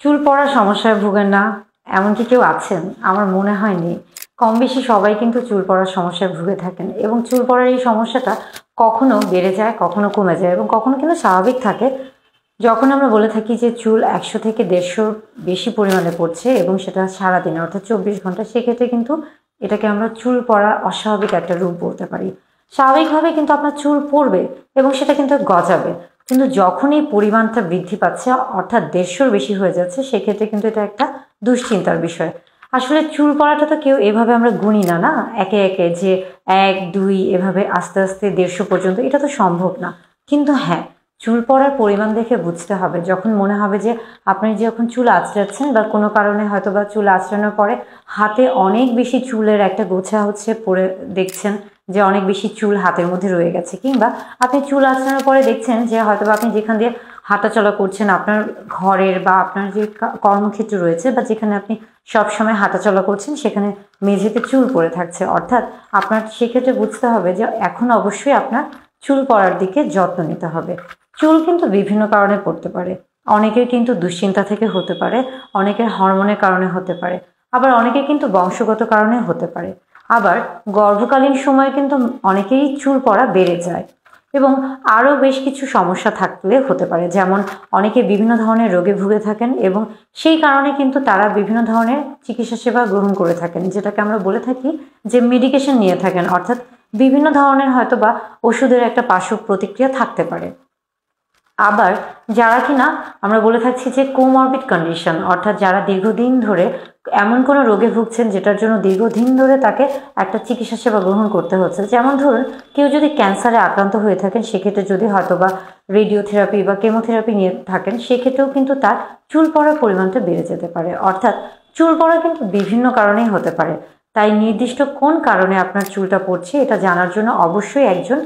চুল পড়ার সমস্যায় ভোগেন না এমন কি কেউ আছেন? আমার মনে হয়নি। কম বেশি সবাই কিন্তু চুল পড়ার সমস্যায় ভুগে থাকেন এবং চুল পড়ার এই সমস্যাটা কখনো বেড়ে যায়, কখনো কমে যায় এবং কখনো কিন্তু স্বাভাবিক থাকে। যখন আমরা বলে থাকি যে চুল ১০০ থেকে ১৫০ বেশি পরিমাণে পড়ছে এবং সেটা সারাদিনে অর্থাৎ ২৪ ঘন্টা, সেক্ষেত্রে কিন্তু এটাকে আমরা চুল পড়া অস্বাভাবিক একটা রূপ বলতে পারি। স্বাভাবিকভাবে কিন্তু আপনার চুল পড়বে এবং সেটা কিন্তু গজাবে, কিন্তু যখন এই পরিমাণটা বৃদ্ধি পাচ্ছে অর্থাৎ ১৫০ বেশি হয়ে যাচ্ছে, সেক্ষেত্রে কিন্তু এটা একটা দুশ্চিন্তার বিষয়। আসলে চুল পড়াটা তো কেউ এভাবে আমরা গুনি না, না একে একে যে ১ ২ এভাবে আস্তে আস্তে ১৫০ পর্যন্ত, এটা তো সম্ভব না। কিন্তু হ্যাঁ, চুল পড়ার পরিমাণ দেখে বুঝতে হবে। যখন মনে হবে যে আপনি যখন চুল আঁচড়াচ্ছেন বা কোনো কারণে হয়তো বা চুল আঁচড়ানোর পরে হাতে অনেক বেশি চুলের একটা গোছা হচ্ছে পড়ে, দেখছেন যে অনেক বেশি চুল হাতের মধ্যে রয়ে গেছে, কিংবা আপনি চুল আঁচড়ানোর পরে দেখছেন যে হয়তো বা আপনি যেখান দিয়ে হাঁটাচলা করছেন আপনার ঘরের বা আপনার যে কর্মক্ষেত্র রয়েছে বা যেখানে আপনি সবসময় হাঁটাচলা করছেন সেখানে মেঝেতে চুল পড়ে থাকছে, অর্থাৎ আপনার সেক্ষেত্রে বুঝতে হবে যে এখন অবশ্যই আপনার চুল পড়ার দিকে যত্ন নিতে হবে। চুল কিন্তু বিভিন্ন কারণে পড়তে পারে। অনেকের কিন্তু দুশ্চিন্তা থেকে হতে পারে, অনেকের হরমোনের কারণে হতে পারে, আবার অনেকের কিন্তু বংশগত কারণে হতে পারে। আবার গর্ভকালীন সময়ে কিন্তু অনেকেরই চুল পড়া বেড়ে যায় এবং আরও বেশ কিছু সমস্যা থাকলে হতে পারে, যেমন অনেকে বিভিন্ন ধরনের রোগে ভুগে থাকেন এবং সেই কারণে কিন্তু তারা বিভিন্ন ধরনের চিকিৎসা সেবা গ্রহণ করে থাকেন, যেটাকে আমরা বলে থাকি যে মেডিকেশন নিয়ে থাকেন, অর্থাৎ বিভিন্ন ধরনের হয়তো বা ওষুধের একটা পার্শ্ব প্রতিক্রিয়া থাকতে পারে। আবার যারা কিনা আমরা বলে থাকছি যে কোমরবিড কন্ডিশন, অর্থাৎ যারা দীর্ঘদিন ধরে এমন কোনো রোগে ভুগছেন যেটার জন্য দীর্ঘদিন ধরে তাকে একটা চিকিৎসা সেবা গ্রহণ করতে হচ্ছে, যেমন ধরুন কেউ যদি ক্যান্সারে আক্রান্ত হয়ে থাকেন, সেক্ষেত্রে যদি হয়তো বা রেডিওথেরাপি বা কেমোথেরাপি নিয়ে থাকেন, সেক্ষেত্রেও কিন্তু তার চুল পড়ার পরিমাণটা বেড়ে যেতে পারে। অর্থাৎ চুল পড়া কিন্তু বিভিন্ন কারণেই হতে পারে। তাই নির্দিষ্ট কোন কারণে আপনার চুলটা পড়ছে এটা জানার জন্য অবশ্যই একজন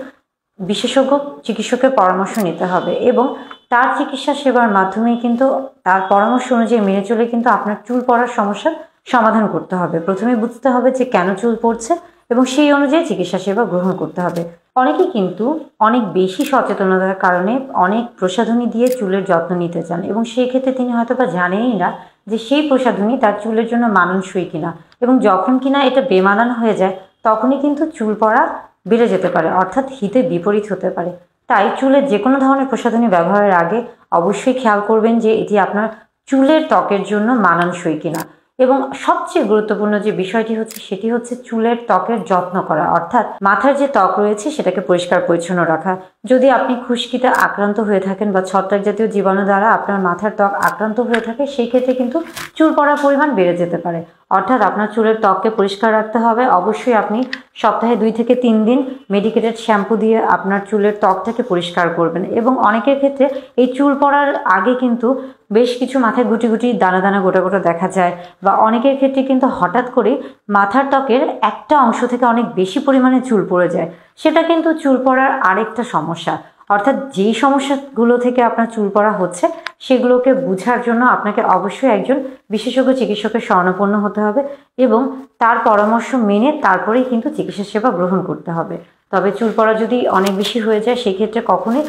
বিশেষজ্ঞ চিকিৎসকের পরামর্শ নিতে হবে এবং তার চিকিৎসা সেবার মাধ্যমেই কিন্তু তার পরামর্শ অনুযায়ী মেনে চলে কিন্তু আপনার চুল পড়ার সমস্যার সমাধান করতে হবে। প্রথমে বুঝতে হবে যে কেন চুল পড়ছে এবং সেই অনুযায়ী চিকিৎসা সেবা গ্রহণ করতে হবে। অনেকেই কিন্তু অনেক বেশি সচেতনতার কারণে অনেক প্রসাধনী দিয়ে চুলের যত্ন নিতে চান এবং সেই ক্ষেত্রে তিনি হয়তো বা জানেনই না যে সেই প্রসাধনী তার চুলের জন্য মানানসই কিনা, এবং যখন কিনা এটা বেমানান হয়ে যায় তখনই কিন্তু চুল পড়া বেড়ে যেতে পারে, অর্থাৎ হিতে বিপরীত হতে পারে। তাই চুলের যে কোনো ধরনের প্রসাধনী ব্যবহারের আগে অবশ্যই খেয়াল করবেন যে এটি আপনার চুলের ত্বকের জন্য মানানসই কিনা। এবং সবচেয়ে গুরুত্বপূর্ণ যে বিষয়টি হচ্ছে সেটি হচ্ছে চুলের ত্বকের যত্ন করা, অর্থাৎ মাথার যে ত্বক রয়েছে সেটাকে পরিষ্কার পরিচ্ছন্ন রাখা। যদি আপনি খুশকিতে আক্রান্ত হয়ে থাকেন বা ছত্রাক জাতীয় জীবাণু দ্বারা আপনার মাথার ত্বক আক্রান্ত হয়ে থাকে, সেই ক্ষেত্রে কিন্তু চুল পড়ার পরিমাণ বেড়ে যেতে পারে। অর্থাৎ আপনার চুলের ত্বককে পরিষ্কার রাখতে হবে। অবশ্যই আপনি সপ্তাহে 2 থেকে 3 দিন মেডিকেটেড শ্যাম্পু দিয়ে আপনার চুলের ত্বকটাকে পরিষ্কার করবেন। এবং অনেকের ক্ষেত্রে এই চুল পড়ার আগে কিন্তু বেশ কিছু মাথায় গুটি গুটি দানা দানা গোটা গোটা দেখা যায়, বা অনেকের ক্ষেত্রে কিন্তু হঠাৎ করে মাথার ত্বকের একটা অংশ থেকে অনেক বেশি পরিমাণে চুল পড়ে যায়। সেটা কিন্তু চুল পড়ার আরেকটা সমস্যা। অর্থাৎ যেই সমস্যাগুলো থেকে আপনার চুল পড়া হচ্ছে সেগুলোকে বোঝার জন্য আপনাকে অবশ্যই একজন বিশেষজ্ঞ চিকিৎসকের শরণাপন্ন হতে হবে এবং তার পরামর্শ মেনে তারপরেই কিন্তু চিকিৎসা সেবা গ্রহণ করতে হবে। তবে চুল পড়া যদি অনেক বেশি হয়ে যায় সেক্ষেত্রে কখনোই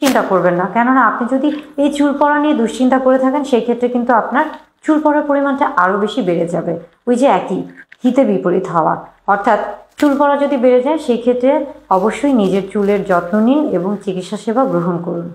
চিন্তা করবেন না, কেননা আপনি যদি এই চুল পড়া নিয়ে দুশ্চিন্তা করে থাকেন সেই ক্ষেত্রে কিন্তু আপনার চুল পড়ার পরিমাণটা আরও বেশি বেড়ে যাবে। ওই যে একই হিতে বিপরীত হওয়া, অর্থাৎ চুল পড়া যদি বেড়ে যায় সেই ক্ষেত্রে অবশ্যই নিজের চুলের যত্ন নিন এবং চিকিৎসা সেবা গ্রহণ করুন।